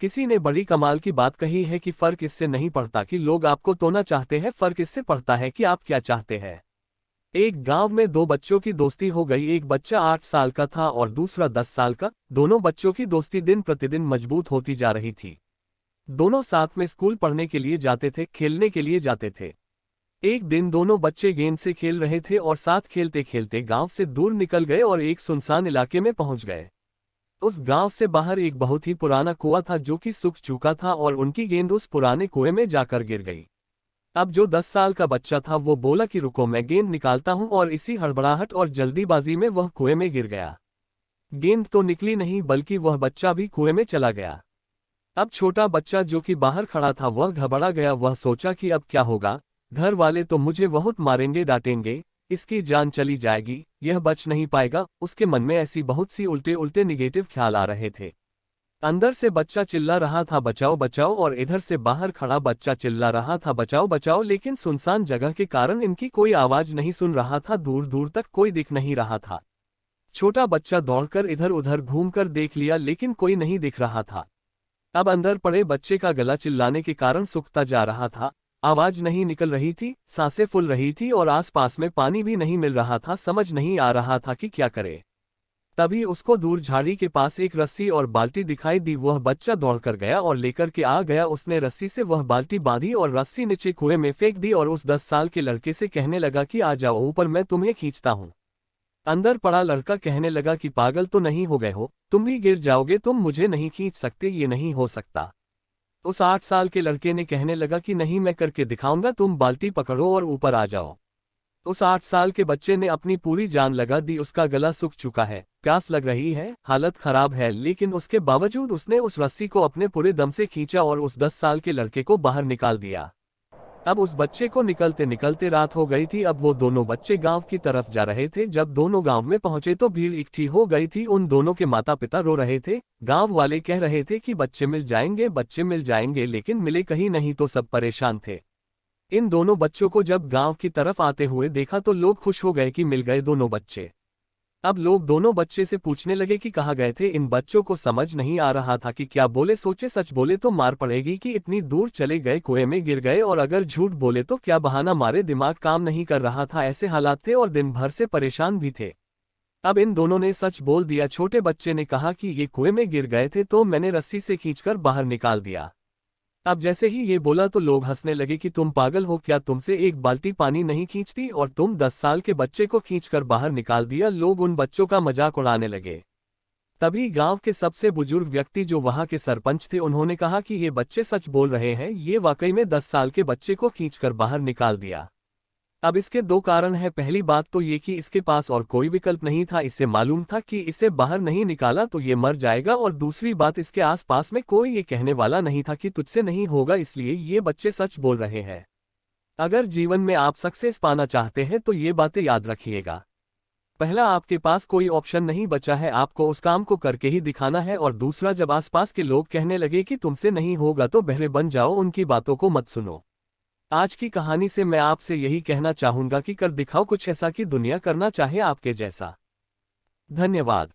किसी ने बड़ी कमाल की बात कही है कि फर्क इससे नहीं पड़ता कि लोग आपको तोड़ना चाहते हैं, फर्क इससे पड़ता है कि आप क्या चाहते हैं। एक गांव में दो बच्चों की दोस्ती हो गई। एक बच्चा 8 साल का था और दूसरा 10 साल का। दोनों बच्चों की दोस्ती दिन प्रतिदिन मजबूत होती जा रही थी। दोनों साथ में स्कूल पढ़ने के लिए जाते थे, खेलने के लिए जाते थे। एक दिन दोनों बच्चे गेंद से खेल रहे थे और साथ खेलते खेलते गांव से दूर निकल गए और एक सुनसान इलाके में पहुंच गए। उस गांव से बाहर एक बहुत ही पुराना कुआं था जो कि सूख चुका था और उनकी गेंद उस पुराने कुएं में जाकर गिर गई। अब जो 10 साल का बच्चा था वो बोला कि रुको, मैं गेंद निकालता हूं, और इसी हड़बड़ाहट और जल्दीबाजी में वह कुएं में गिर गया। गेंद तो निकली नहीं बल्कि वह बच्चा भी कुएं में चला गया। अब छोटा बच्चा जो कि बाहर खड़ा था वह घबरा गया। वह सोचा कि अब क्या होगा, घर वाले तो मुझे बहुत मारेंगे डांटेंगे, इसकी जान चली जाएगी, यह बच नहीं पाएगा। उसके मन में ऐसी बहुत सी उल्टे उल्टे निगेटिव ख्याल आ रहे थे। अंदर से बच्चा चिल्ला रहा था बचाओ बचाओ, और इधर से बाहर खड़ा बच्चा चिल्ला रहा था बचाओ बचाओ, लेकिन सुनसान जगह के कारण इनकी कोई आवाज नहीं सुन रहा था। दूर दूर तक कोई दिख नहीं रहा था। छोटा बच्चा दौड़कर इधर उधर घूमकर देख लिया लेकिन कोई नहीं दिख रहा था। अब अंदर पड़े बच्चे का गला चिल्लाने के कारण सूखता जा रहा था। आवाज नहीं निकल रही थी, सांसें फूल रही थी और आसपास में पानी भी नहीं मिल रहा था। समझ नहीं आ रहा था कि क्या करे। तभी उसको दूर झाड़ी के पास एक रस्सी और बाल्टी दिखाई दी। वह बच्चा दौड़कर गया और लेकर के आ गया। उसने रस्सी से वह बाल्टी बांधी और रस्सी नीचे कुएं में फेंक दी और उस 10 साल के लड़के से कहने लगा कि आ जाओ ऊपर, मैं तुम्हें खींचता हूं। अंदर पड़ा लड़का कहने लगा कि पागल तो नहीं हो गए हो, तुम भी गिर जाओगे, तुम मुझे नहीं खींच सकते, ये नहीं हो सकता। उस 8 साल के लड़के ने कहने लगा कि नहीं, मैं करके दिखाऊंगा, तुम बाल्टी पकड़ो और ऊपर आ जाओ। उस 8 साल के बच्चे ने अपनी पूरी जान लगा दी। उसका गला सूख चुका है, प्यास लग रही है, हालत खराब है, लेकिन उसके बावजूद उसने उस रस्सी को अपने पूरे दम से खींचा और उस 10 साल के लड़के को बाहर निकाल दिया। अब उस बच्चे को निकलते निकलते रात हो गई थी। अब वो दोनों बच्चे गांव की तरफ जा रहे थे। जब दोनों गांव में पहुंचे तो भीड़ इकट्ठी हो गई थी। उन दोनों के माता पिता रो रहे थे। गांव वाले कह रहे थे कि बच्चे मिल जाएंगे, बच्चे मिल जाएंगे, लेकिन मिले कहीं नहीं। तो सब परेशान थे। इन दोनों बच्चों को जब गांव की तरफ आते हुए देखा तो लोग खुश हो गए कि मिल गए दोनों बच्चे। अब लोग दोनों बच्चे से पूछने लगे कि कहाँ गए थे। इन बच्चों को समझ नहीं आ रहा था कि क्या बोले। सोचे सच बोले तो मार पड़ेगी कि इतनी दूर चले गए, कुएं में गिर गए, और अगर झूठ बोले तो क्या बहाना मारे। दिमाग काम नहीं कर रहा था। ऐसे हालात थे और दिन भर से परेशान भी थे। अब इन दोनों ने सच बोल दिया। छोटे बच्चे ने कहा कि ये कुएं में गिर गए थे तो मैंने रस्सी से खींचकर बाहर निकाल दिया। अब जैसे ही ये बोला तो लोग हंसने लगे कि तुम पागल हो क्या, तुमसे एक बाल्टी पानी नहीं खींचती और तुम 10 साल के बच्चे को खींचकर बाहर निकाल दिया। लोग उन बच्चों का मजाक उड़ाने लगे। तभी गांव के सबसे बुजुर्ग व्यक्ति जो वहां के सरपंच थे, उन्होंने कहा कि ये बच्चे सच बोल रहे हैं, ये वाकई में 10 साल के बच्चे को खींचकर बाहर निकाल दिया। अब इसके दो कारण हैं। पहली बात तो ये कि इसके पास और कोई विकल्प नहीं था। इसे मालूम था कि इसे बाहर नहीं निकाला तो ये मर जाएगा, और दूसरी बात, इसके आसपास में कोई ये कहने वाला नहीं था कि तुझसे नहीं होगा, इसलिए ये बच्चे सच बोल रहे हैं। अगर जीवन में आप सक्सेस पाना चाहते हैं तो ये बातें याद रखिएगा। पहला, आपके पास कोई ऑप्शन नहीं बचा है, आपको उस काम को करके ही दिखाना है। और दूसरा, जब आसपास के लोग कहने लगे कि तुमसे नहीं होगा तो बहरे बन जाओ, उनकी बातों को मत सुनो। आज की कहानी से मैं आपसे यही कहना चाहूंगा कि कर दिखाओ कुछ ऐसा कि दुनिया करना चाहे आपके जैसा। धन्यवाद।